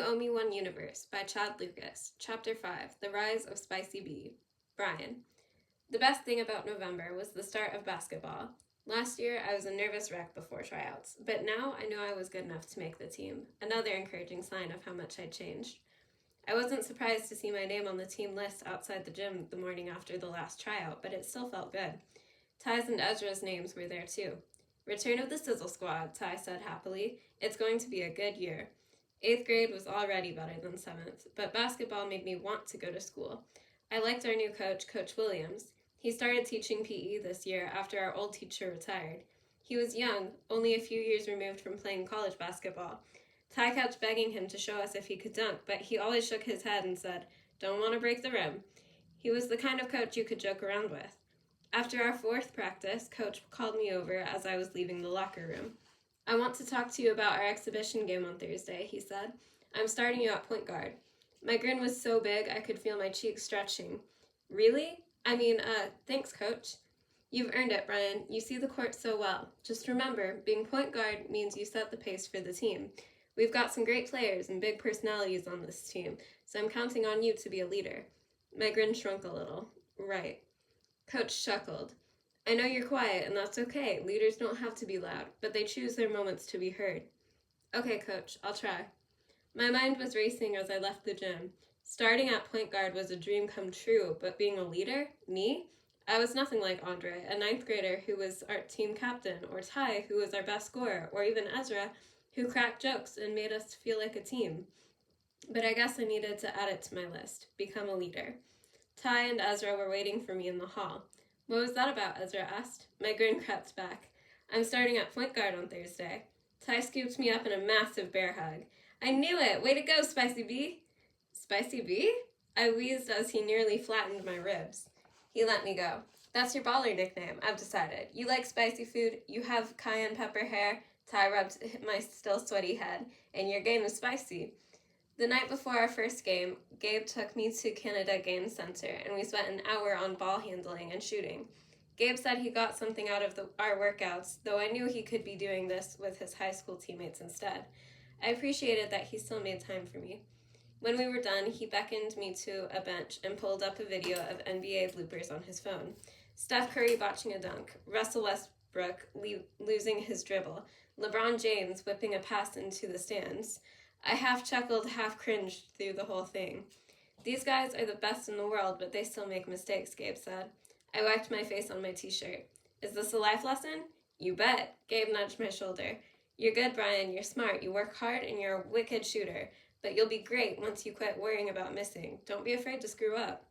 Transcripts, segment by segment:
You Owe Me One Universe by Chad Lucas, Chapter 5, The Rise of Spicy B. Brian. The best thing about November was the start of basketball. Last year, I was a nervous wreck before tryouts, but now I knew I was good enough to make the team, another encouraging sign of how much I'd changed. I wasn't surprised to see my name on the team list outside the gym the morning after the last tryout, but it still felt good. Ty's and Ezra's names were there too. Return of the Sizzle Squad, Ty said happily. It's going to be a good year. 8th grade was already better than 7th, but basketball made me want to go to school. I liked our new coach, Coach Williams. He started teaching PE this year after our old teacher retired. He was young, only a few years removed from playing college basketball. Ty kept begging him to show us if he could dunk, but he always shook his head and said, "Don't want to break the rim." He was the kind of coach you could joke around with. After our 4th practice, Coach called me over as I was leaving the locker room. "I want to talk to you about our exhibition game on Thursday," he said. "I'm starting you at point guard." My grin was so big I could feel my cheeks stretching. "Really? Thanks, Coach." "You've earned it, Brian. You see the court so well. Just remember, being point guard means you set the pace for the team. We've got some great players and big personalities on this team, so I'm counting on you to be a leader." My grin shrunk a little. "Right." Coach chuckled. "I know you're quiet, and that's okay. Leaders don't have to be loud, but they choose their moments to be heard." "Okay, Coach, I'll try." My mind was racing as I left the gym. Starting at point guard was a dream come true, but being a leader? Me? I was nothing like Andre, a 9th grader who was our team captain, or Ty, who was our best scorer, or even Ezra, who cracked jokes and made us feel like a team. But I guess I needed to add it to my list, become a leader. Ty and Ezra were waiting for me in the hall. "What was that about?" Ezra asked. My grin crept back. "I'm starting at point guard on Thursday." Ty scooped me up in a massive bear hug. "I knew it! Way to go, Spicy B!" "Spicy B?" I wheezed as he nearly flattened my ribs. He let me go. "That's your baller nickname, I've decided. You like spicy food, you have cayenne pepper hair," Ty rubbed my still sweaty head, "and your game is spicy." The night before our first game, Gabe took me to Canada Game Center, and we spent an hour on ball handling and shooting. Gabe said he got something out of our workouts, though I knew he could be doing this with his high school teammates instead. I appreciated that he still made time for me. When we were done, he beckoned me to a bench and pulled up a video of NBA bloopers on his phone. Steph Curry botching a dunk, Russell Westbrook losing his dribble, LeBron James whipping a pass into the stands. I half chuckled, half cringed through the whole thing. "These guys are the best in the world, but they still make mistakes," Gabe said. I wiped my face on my t-shirt. "Is this a life lesson?" "You bet." Gabe nudged my shoulder. "You're good, Brian. You're smart. You work hard, and you're a wicked shooter. But you'll be great once you quit worrying about missing. Don't be afraid to screw up."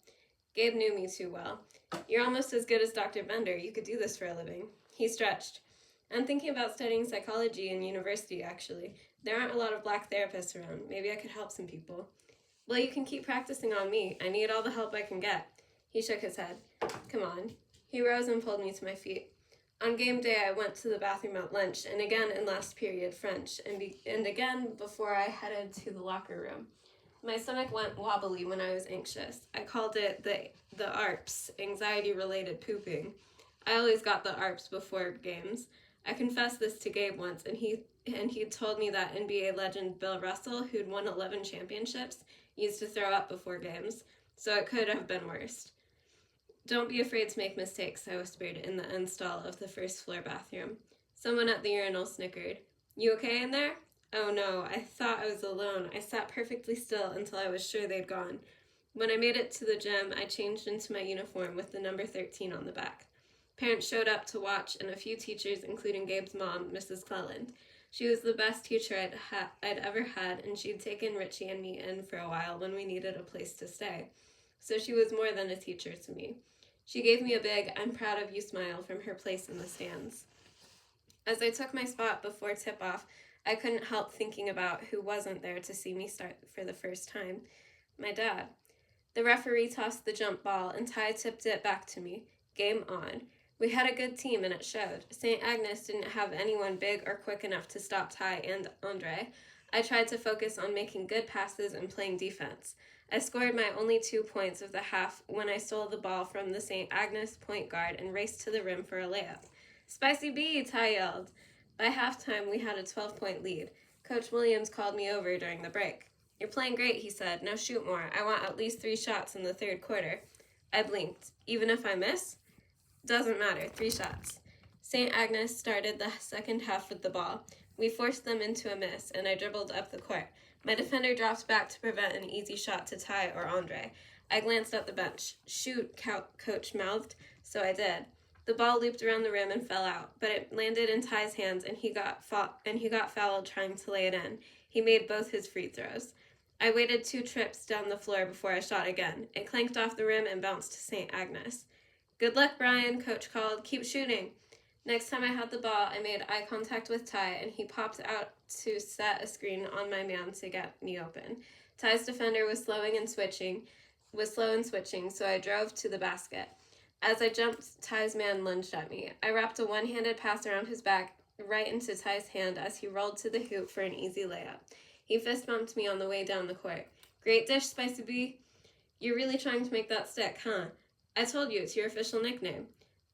Gabe knew me too well. "You're almost as good as Dr. Bender. You could do this for a living." He stretched. "I'm thinking about studying psychology in university, actually. There aren't a lot of black therapists around. Maybe I could help some people." "Well, you can keep practicing on me. I need all the help I can get." He shook his head. "Come on." He rose and pulled me to my feet. On game day, I went to the bathroom at lunch, and again in last period French, and again before I headed to the locker room. My stomach went wobbly when I was anxious. I called it the ARPS, anxiety-related pooping. I always got the ARPS before games. I confessed this to Gabe once, and he told me that NBA legend Bill Russell, who'd won 11 championships, used to throw up before games, so it could have been worse. "Don't be afraid to make mistakes," I whispered in the end stall of the first floor bathroom. Someone at the urinal snickered. "You okay in there?" Oh no, I thought I was alone. I sat perfectly still until I was sure they'd gone. When I made it to the gym, I changed into my uniform with the number 13 on the back. Parents showed up to watch, and a few teachers, including Gabe's mom, Mrs. Cleland. She was the best teacher I'd ever had, and she'd taken Richie and me in for a while when we needed a place to stay. So she was more than a teacher to me. She gave me a big, "I'm proud of you" smile from her place in the stands. As I took my spot before tip-off, I couldn't help thinking about who wasn't there to see me start for the first time. My dad. The referee tossed the jump ball, and Ty tipped it back to me. Game on. We had a good team, and it showed. St. Agnes didn't have anyone big or quick enough to stop Ty and Andre. I tried to focus on making good passes and playing defense. I scored my only 2 points of the half when I stole the ball from the St. Agnes point guard and raced to the rim for a layup. "Spicy B!" Ty yelled. By halftime, we had a 12-point lead. Coach Williams called me over during the break. You're playing great, he said. Now shoot more. I want at least 3 shots in the third quarter. I blinked. Even if I miss? Doesn't matter. 3 shots. St. Agnes started the second half with the ball. We forced them into a miss, and I dribbled up the court. My defender dropped back to prevent an easy shot to Ty or Andre. I glanced at the bench. Shoot, coach mouthed, so I did. The ball looped around the rim and fell out, but it landed in Ty's hands, and he got fouled trying to lay it in. He made both his free throws. I waited 2 trips down the floor before I shot again. It clanked off the rim and bounced to St. Agnes. Good luck, Brian, coach called. Keep shooting. Next time I had the ball, I made eye contact with Ty, and he popped out to set a screen on my man to get me open. Ty's defender was slow and switching, so I drove to the basket. As I jumped, Ty's man lunged at me. I wrapped a one-handed pass around his back right into Ty's hand as he rolled to the hoop for an easy layup. He fist-bumped me on the way down the court. Great dish, Spicy B. You're really trying to make that stick, huh? I told you, it's your official nickname.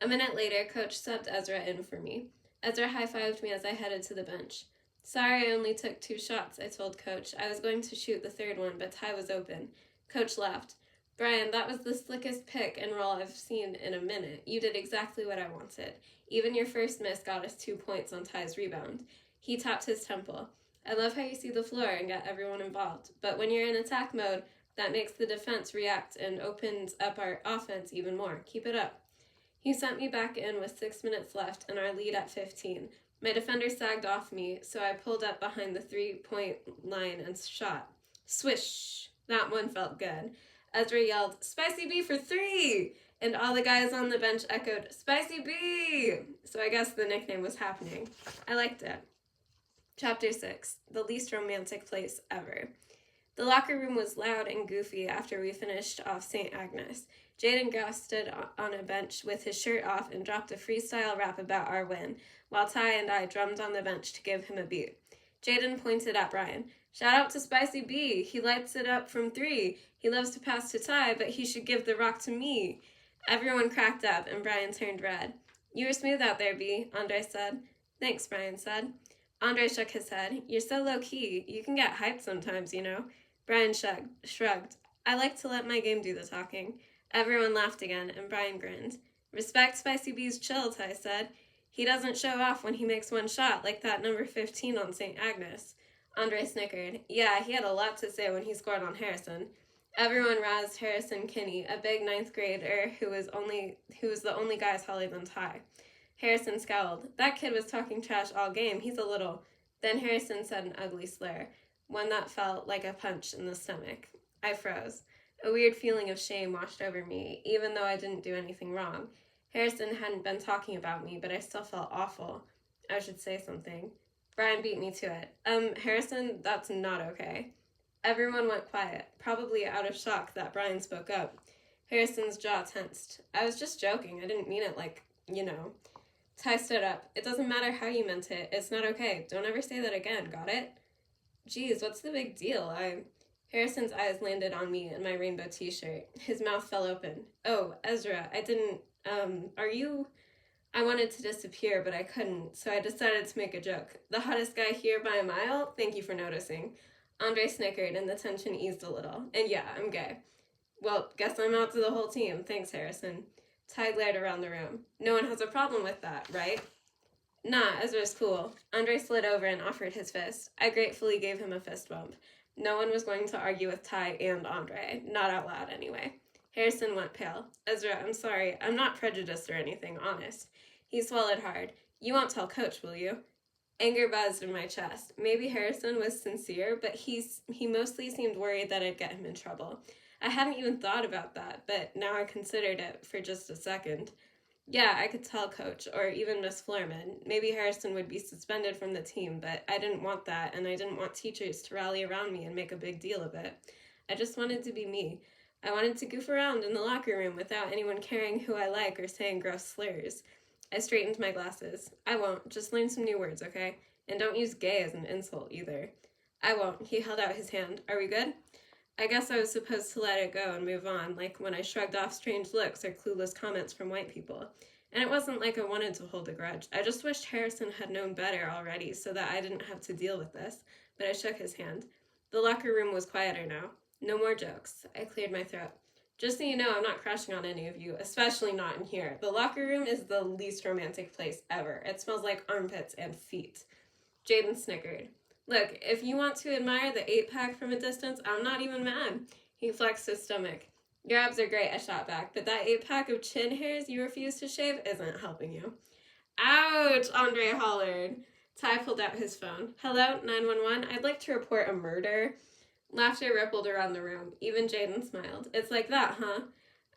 A minute later, Coach subbed Ezra in for me. Ezra high-fived me as I headed to the bench. Sorry I only took 2 shots, I told Coach. I was going to shoot the third one, but Ty was open. Coach laughed. Brian, that was the slickest pick and roll I've seen in a minute. You did exactly what I wanted. Even your first miss got us 2 points on Ty's rebound. He tapped his temple. I love how you see the floor and get everyone involved, but when you're in attack mode, that makes the defense react and opens up our offense even more. Keep it up. He sent me back in with 6 minutes left and our lead at 15. My defender sagged off me, so I pulled up behind the 3-point line and shot. Swish! That one felt good. Ezra yelled, Spicy B for 3! And all the guys on the bench echoed, Spicy B! So I guess the nickname was happening. I liked it. Chapter 6, the least romantic place ever. The locker room was loud and goofy after we finished off St. Agnes. Jaden Grouse stood on a bench with his shirt off and dropped a freestyle rap about our win, while Ty and I drummed on the bench to give him a beat. Jaden pointed at Brian. Shout out to Spicy B. He lights it up from 3. He loves to pass to Ty, but he should give the rock to me. Everyone cracked up, and Brian turned red. You were smooth out there, B, Andre said. Thanks, Brian said. Andre shook his head. You're so low-key. You can get hyped sometimes, you know. Brian shrugged. I like to let my game do the talking. Everyone laughed again, and Brian grinned. Respect Spicy B's chill, Ty said. He doesn't show off when he makes one shot, like that number 15 on St. Agnes. Andre snickered. Yeah, he had a lot to say when he scored on Harrison. Everyone razzed Harrison Kinney, a big 9th grader who was the only guy taller than Ty. Harrison scowled. That kid was talking trash all game. He's a little... Then Harrison said an ugly slur, one that felt like a punch in the stomach. I froze. A weird feeling of shame washed over me, even though I didn't do anything wrong. Harrison hadn't been talking about me, but I still felt awful. I should say something. Brian beat me to it. Harrison, that's not okay. Everyone went quiet, probably out of shock that Brian spoke up. Harrison's jaw tensed. I was just joking. I didn't mean it like, you know. Ty stood up. It doesn't matter how you meant it. It's not okay. Don't ever say that again, got it? Geez, what's the big deal? Harrison's eyes landed on me in my rainbow t-shirt. His mouth fell open. Oh, Ezra, are you... I wanted to disappear, but I couldn't, so I decided to make a joke. The hottest guy here by a mile? Thank you for noticing. Andre snickered, and the tension eased a little. And yeah, I'm gay. Well, guess I'm out to the whole team. Thanks, Harrison. Ty glared around the room. No one has a problem with that, right? Nah, Ezra's cool. Andre slid over and offered his fist. I gratefully gave him a fist bump. No one was going to argue with Ty and Andre. Not out loud, anyway. Harrison went pale. Ezra, I'm sorry. I'm not prejudiced or anything, honest. He swallowed hard. You won't tell Coach, will you? Anger buzzed in my chest. Maybe Harrison was sincere, but he mostly seemed worried that I'd get him in trouble. I hadn't even thought about that, but now I considered it for just a second. Yeah, I could tell Coach, or even Miss Florman. Maybe Harrison would be suspended from the team, but I didn't want that, and I didn't want teachers to rally around me and make a big deal of it. I just wanted to be me. I wanted to goof around in the locker room without anyone caring who I like or saying gross slurs. I straightened my glasses. I won't. Just learn some new words, okay? And don't use gay as an insult, either. I won't. He held out his hand. Are we good? I guess I was supposed to let it go and move on, like when I shrugged off strange looks or clueless comments from white people. And it wasn't like I wanted to hold a grudge. I just wished Harrison had known better already so that I didn't have to deal with this. But I shook his hand. The locker room was quieter now. No more jokes. I cleared my throat. Just so you know, I'm not crushing on any of you, especially not in here. The locker room is the least romantic place ever. It smells like armpits and feet. Jaden snickered. Look, if you want to admire the 8-pack from a distance, I'm not even mad. He flexed his stomach. Your abs are great, I shot back, but that 8-pack of chin hairs you refuse to shave isn't helping you. Ouch, Andre hollered. Ty pulled out his phone. Hello, 911. I'd like to report a murder. Laughter rippled around the room. Even Jaden smiled. It's like that, huh?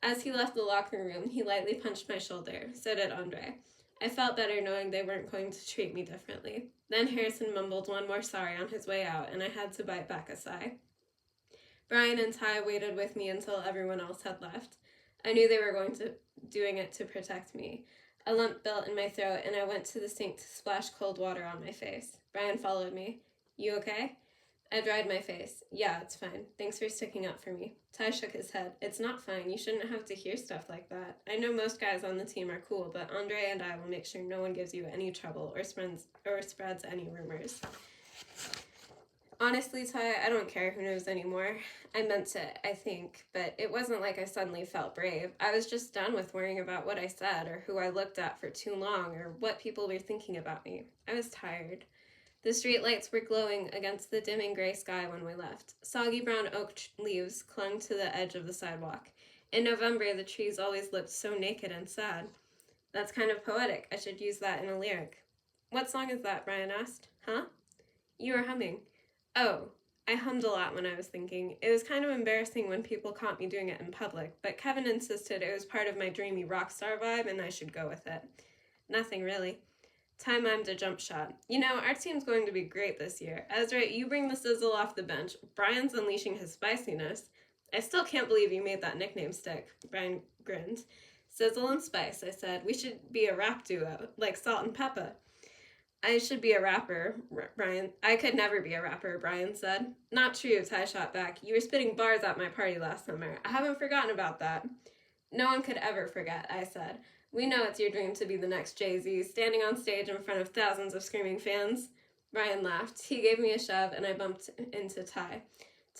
As he left the locker room, he lightly punched my shoulder. So did Andre. I felt better knowing they weren't going to treat me differently. Then Harrison mumbled one more sorry on his way out, and I had to bite back a sigh. Brian and Ty waited with me until everyone else had left. I knew they were doing it to protect me. A lump built in my throat, and I went to the sink to splash cold water on my face. Brian followed me. You okay? I dried my face. Yeah, it's fine. Thanks for sticking up for me. Ty shook his head. It's not fine. You shouldn't have to hear stuff like that. I know most guys on the team are cool, but Andre and I will make sure no one gives you any trouble or spreads any rumors. Honestly, Ty, I don't care who knows anymore. I meant it, I think, but it wasn't like I suddenly felt brave. I was just done with worrying about what I said or who I looked at for too long or what people were thinking about me. I was tired. The street lights were glowing against the dimming gray sky when we left. Soggy brown oak leaves clung to the edge of the sidewalk. In November, the trees always looked so naked and sad. That's kind of poetic. I should use that in a lyric. What song is that? Brian asked. Huh? You were humming. Oh, I hummed a lot when I was thinking. It was kind of embarrassing when people caught me doing it in public, but Kevin insisted it was part of my dreamy rock star vibe and I should go with it. Nothing really. Ty mimed a jump shot. You know, our team's going to be great this year. Ezra, you bring the sizzle off the bench. Brian's unleashing his spiciness. I still can't believe you made that nickname stick. Brian grinned. Sizzle and spice, I said. We should be a rap duo, like Salt and Peppa. I should be a rapper, Brian. I could never be a rapper, Brian said. Not true, Ty shot back. You were spitting bars at my party last summer. I haven't forgotten about that. No one could ever forget, I said. We know it's your dream to be the next Jay-Z, standing on stage in front of thousands of screaming fans. Brian laughed. He gave me a shove, and I bumped into Ty.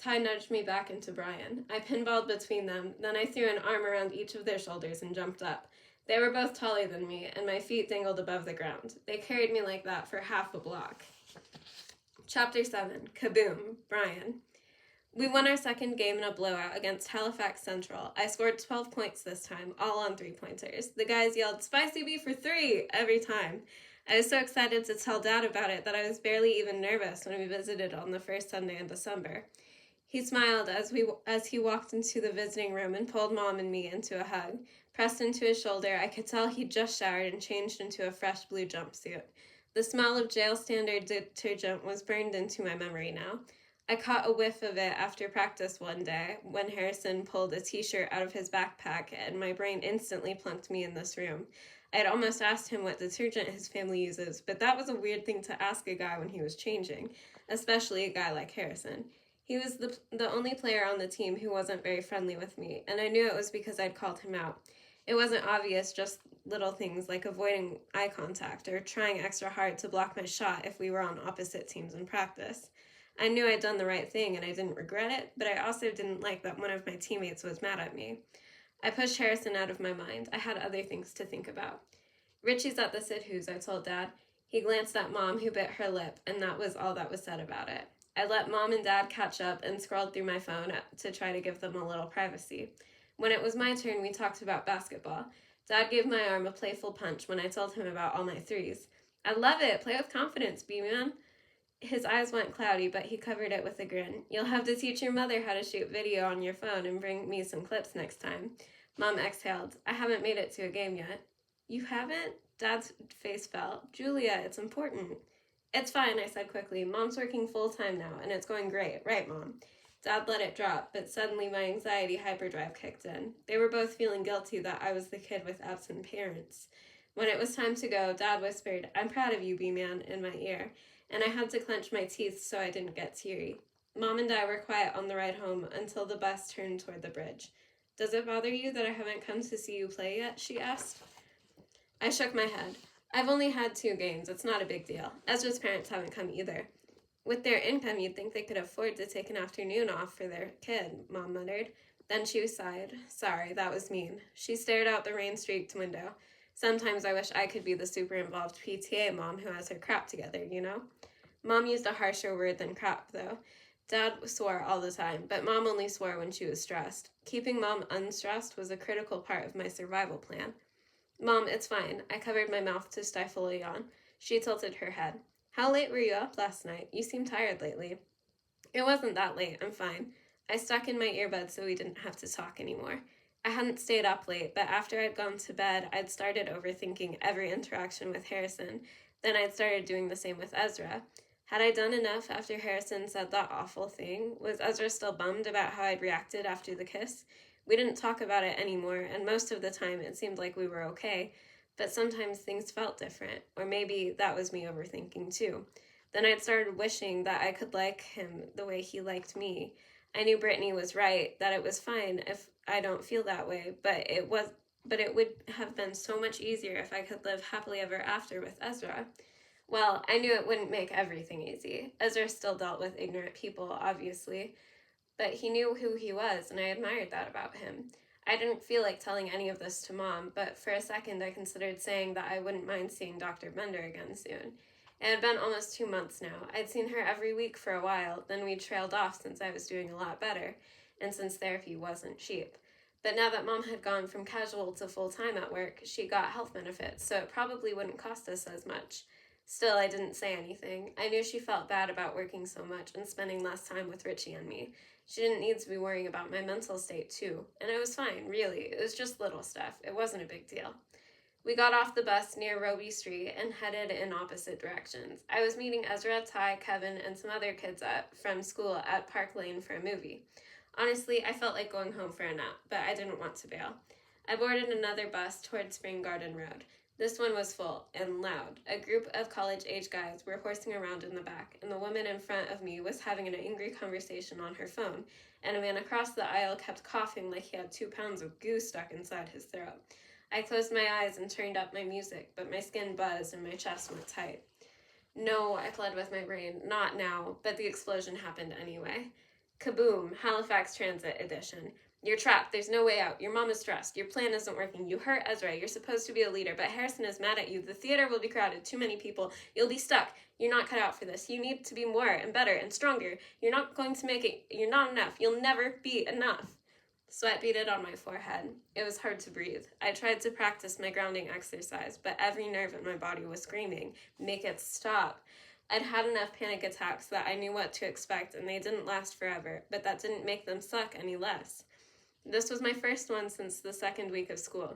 Ty nudged me back into Brian. I pinballed between them, then I threw an arm around each of their shoulders and jumped up. They were both taller than me, and my feet dangled above the ground. They carried me like that for half a block. Chapter 7. Kaboom. Brian. We won our second game in a blowout against Halifax Central. I scored 12 points this time, all on 3-pointers. The guys yelled, "Spicy B for 3!" every time. I was so excited to tell Dad about it that I was barely even nervous when we visited on the first Sunday in December. He smiled as he walked into the visiting room and pulled Mom and me into a hug. Pressed into his shoulder, I could tell he'd just showered and changed into a fresh blue jumpsuit. The smell of jail standard detergent was burned into my memory now. I caught a whiff of it after practice one day when Harrison pulled a t-shirt out of his backpack and my brain instantly plunked me in this room. I had almost asked him what detergent his family uses, but that was a weird thing to ask a guy when he was changing, especially a guy like Harrison. He was the only player on the team who wasn't very friendly with me, and I knew it was because I'd called him out. It wasn't obvious, just little things like avoiding eye contact or trying extra hard to block my shot if we were on opposite teams in practice. I knew I'd done the right thing and I didn't regret it, but I also didn't like that one of my teammates was mad at me. I pushed Harrison out of my mind. I had other things to think about. Richie's at the Sidhu's, I told Dad. He glanced at Mom, who bit her lip, and that was all that was said about it. I let Mom and Dad catch up and scrolled through my phone to try to give them a little privacy. When it was my turn, we talked about basketball. Dad gave my arm a playful punch when I told him about all my threes. I love it. Play with confidence, B-man. His eyes went cloudy, but he covered it with a grin. You'll have to teach your mother how to shoot video on your phone and bring me some clips next time. Mom exhaled. I haven't made it to a game yet. You haven't? Dad's face fell. Julia, it's important. It's fine, I said quickly. Mom's working full-time now, and it's going great. Right, Mom? Dad let it drop, but suddenly my anxiety hyperdrive kicked in. They were both feeling guilty that I was the kid with absent parents. When it was time to go, Dad whispered, "I'm proud of you, B-man," in my ear, and I had to clench my teeth so I didn't get teary. Mom and I were quiet on the ride home until the bus turned toward the bridge. Does it bother you that I haven't come to see you play yet? She asked. I shook my head. I've only had 2 games. It's not a big deal. Ezra's parents haven't come either. With their income, you'd think they could afford to take an afternoon off for their kid, Mom muttered. Then she sighed. Sorry, that was mean. She stared out the rain-streaked window. Sometimes I wish I could be the super involved PTA mom who has her crap together, you know? Mom used a harsher word than crap, though. Dad swore all the time, but Mom only swore when she was stressed. Keeping Mom unstressed was a critical part of my survival plan. Mom, it's fine. I covered my mouth to stifle a yawn. She tilted her head. How late were you up last night? You seem tired lately. It wasn't that late. I'm fine. I stuck in my earbuds so we didn't have to talk anymore. I hadn't stayed up late, but after I'd gone to bed, I'd started overthinking every interaction with Harrison. Then I'd started doing the same with Ezra. Had I done enough after Harrison said that awful thing? Was Ezra still bummed about how I'd reacted after the kiss? We didn't talk about it anymore, and most of the time it seemed like we were okay, but sometimes things felt different, or maybe that was me overthinking too. Then I'd started wishing that I could like him the way he liked me. I knew Brittany was right, that it was fine if I don't feel that way, but it would have been so much easier if I could live happily ever after with Ezra. Well, I knew it wouldn't make everything easy. Ezra still dealt with ignorant people, obviously, but he knew who he was, and I admired that about him. I didn't feel like telling any of this to Mom, but for a second I considered saying that I wouldn't mind seeing Dr. Bender again soon. It had been almost 2 months now. I'd seen her every week for a while, then we'd trailed off since I was doing a lot better, and since therapy wasn't cheap. But now that Mom had gone from casual to full-time at work, she got health benefits, so it probably wouldn't cost us as much. Still, I didn't say anything. I knew she felt bad about working so much and spending less time with Richie and me. She didn't need to be worrying about my mental state, too. And it was fine, really. It was just little stuff. It wasn't a big deal. We got off the bus near Roby Street and headed in opposite directions. I was meeting Ezra, Ty, Kevin, and some other kids from school at Park Lane for a movie. Honestly, I felt like going home for a nap, but I didn't want to bail. I boarded another bus toward Spring Garden Road. This one was full and loud. A group of college-age guys were horsing around in the back, and the woman in front of me was having an angry conversation on her phone, and a man across the aisle kept coughing like he had 2 pounds of goo stuck inside his throat. I closed my eyes and turned up my music, but my skin buzzed and my chest went tight. No, I pled with my brain, not now, but the explosion happened anyway. Kaboom, Halifax Transit Edition. You're trapped. There's no way out. Your mom is stressed. Your plan isn't working. You hurt Ezra. You're supposed to be a leader, but Harrison is mad at you. The theater will be crowded. Too many people. You'll be stuck. You're not cut out for this. You need to be more and better and stronger. You're not going to make it. You're not enough. You'll never be enough. Sweat beaded on my forehead. It was hard to breathe. I tried to practice my grounding exercise, but every nerve in my body was screaming, make it stop. I'd had enough panic attacks that I knew what to expect, and they didn't last forever, but that didn't make them suck any less. This was my first one since the second week of school.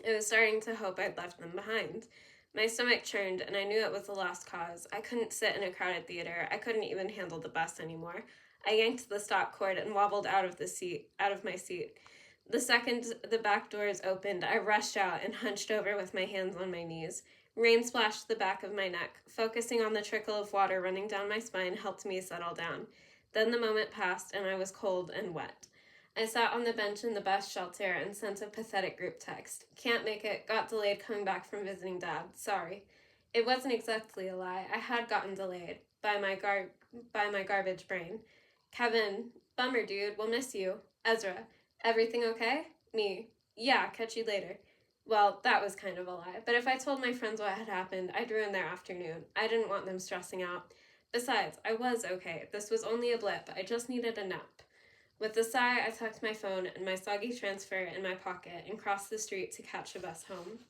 It was starting to hope I'd left them behind. My stomach churned, and I knew it was a lost cause. I couldn't sit in a crowded theater. I couldn't even handle the bus anymore. I yanked the stop cord and wobbled out of my seat. The second the back doors opened, I rushed out and hunched over with my hands on my knees. Rain splashed the back of my neck. Focusing on the trickle of water running down my spine helped me settle down. Then the moment passed, and I was cold and wet. I sat on the bench in the bus shelter and sent a pathetic group text. Can't make it. Got delayed coming back from visiting Dad. Sorry. It wasn't exactly a lie. I had gotten delayed by my garbage brain. Kevin, bummer dude, we'll miss you. Ezra, everything okay? Me, yeah, catch you later. Well, that was kind of a lie, but if I told my friends what had happened, I'd ruin their afternoon. I didn't want them stressing out. Besides, I was okay. This was only a blip. I just needed a nap. With a sigh, I tucked my phone and my soggy transfer in my pocket and crossed the street to catch a bus home.